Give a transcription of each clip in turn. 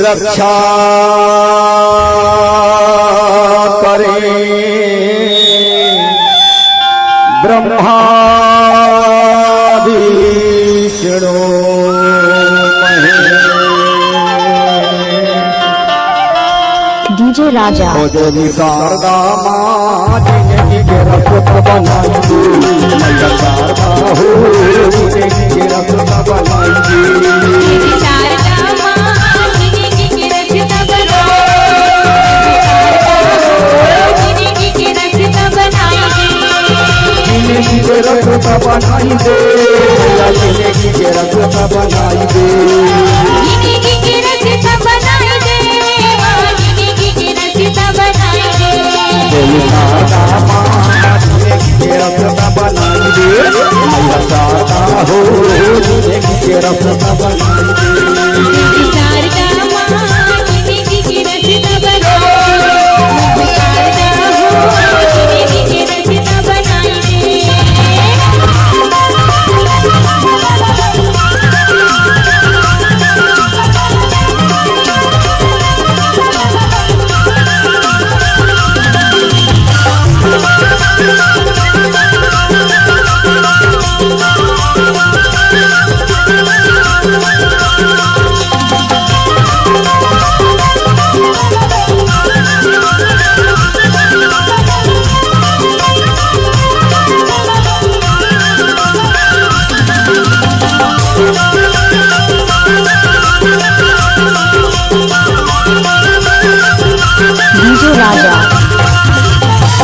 रक्षा करे ब्रह्मा विष्णु डीजे राजा शारदा माँ जिंदगी के रखत बनाएंगे मैया शारदा हो जिंदगी के रखत बनाएंगे जिंदगी के रखता बनाई दे मैया जिंदगी के रखता बनाई दे जिंदगी के रखता बनाई दे जिंदगी के रखता बनाई दे शारदा माँ जिंदगी के रखता बनाई दे मैया शारदा हो जिंदगी के रखता बनाई दे शारदा माँ जिंदगी के रखता बनाई दे शारदा हो जिंदगी के रखता बनाई दे डीजे राजा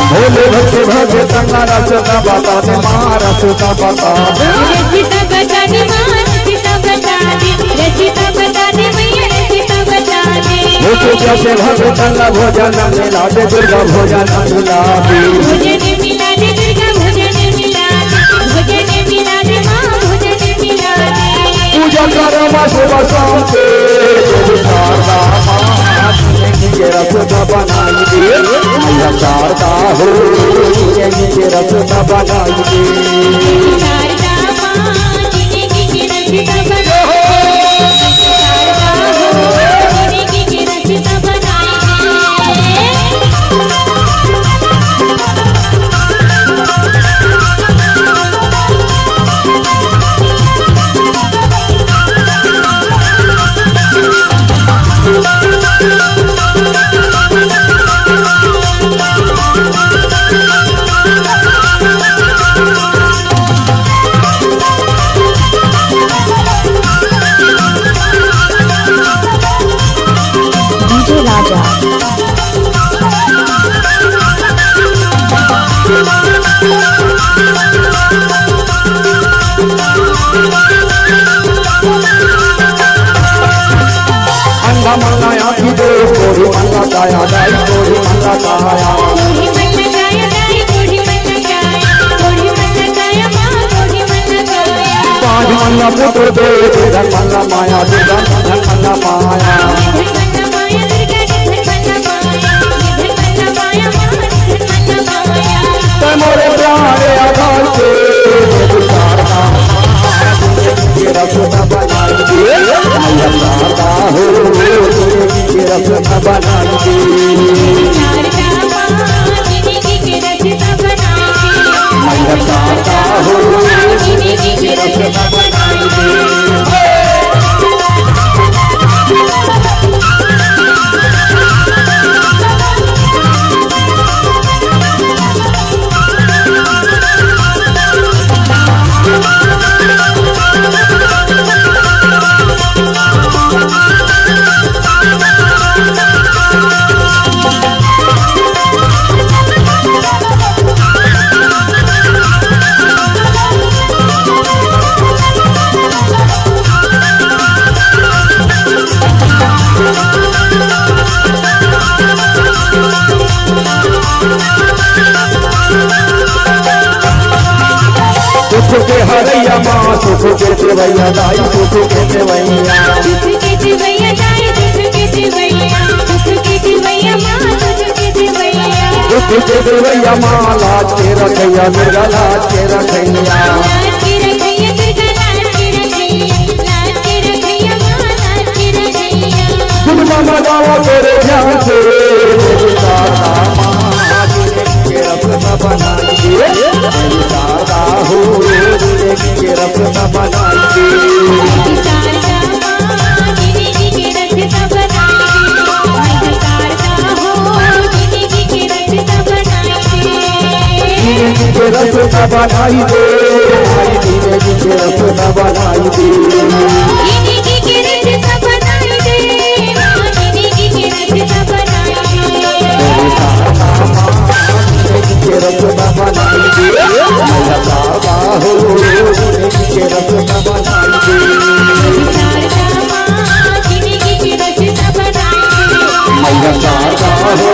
भोले भक्ति भक्त संगारा सुता बता दे मारा सुता बता रचिता बता दे माँ रचिता बता दे रचिता बता दे मैया रचिता बता दे भूख जैसे भगतन भोजन मिला दे दुर्गा भोजन मिला दे भोजन मिला दे दुर्गा भोजन मिला दे भोजन मिला दे माँ भोजन मिला दे पूजा करो माँ सुबह शाम के शारदा माँ जिंदगी के रखता बनाई दे मैया शारदा हो जिंदगी के रखता बनाई दे शारदा माँ जिंदगी के रखता बनाई दे शारदा हो जिंदगी के रखता बनाई डीजे राजा अंधा मंगाया की दे कोरी मंगा काया दाई कोरी मंगा काया कोढ़ी मन लगाया दाई कोढ़ी मन लगाया माँ कोढ़ी मन लगाया पांच मंगा पुत्र दे धन मंगा माया दुर्गा धन मंगा माया धन माया दुर्गा धन माया माया माँ धन माया मोरे प्राण आधार के शारदा के रखता बनाई दे मैया शारदा हो के रखता बनाई दे शारदा माँ जिंदगी के रखता बनाई दे मैया शारदा हो जिंदगी के रखता बनाई दे के हरैया माँ सुख के सेवैया दाई सुख के सेवैया दुख के सेवैया दाई दुख के सेवैया दुख के सेवैया माँ दुख के सेवैया दुख के सेवैया माँ लाज के रखैया मिर्गा लाज के रखैया लाज के रखैया दुर्गा लाज के रखैया लाज के रखैया माँ लाज के रखैया गुण मामा गावा तेरे ध्यान से शारदा माँ जिंदगी के रत्न बनाई दे शारदा हो जिंदगी के रत्न बनाई दे शारदा माँ जिंदगी के रत्न बनाई दे शारदा हो जिंदगी के रत्न बनाई दे जिंदगी के रत्न बनाई दे जिंदगी के रत्न बनाई दे जिंदगी के रत्न बनाई दे माँ जिंदगी के रत्न बनाई दे के रत्न बनाई दे मैया शारदा हो जिंदगी के रत्न बनाई दे शारदा माँ जिंदगी के रत्न बनाई दे मैया शारदा हो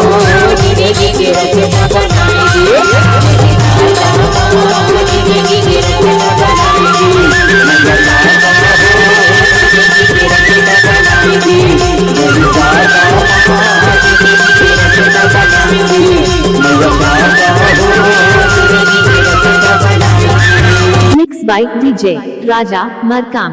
जिंदगी के रत्न बनाई दे शारदा माँ जिंदगी के रत्न बनाई दे मैया शारदा हो जिंदगी के रत्न बनाई दे मेरी शारदा जिंदगी के रत्न बनाई दे मैया शारदा हो जिंदगी के रत्न बनाई दे Mixed by DJ Raja Markam.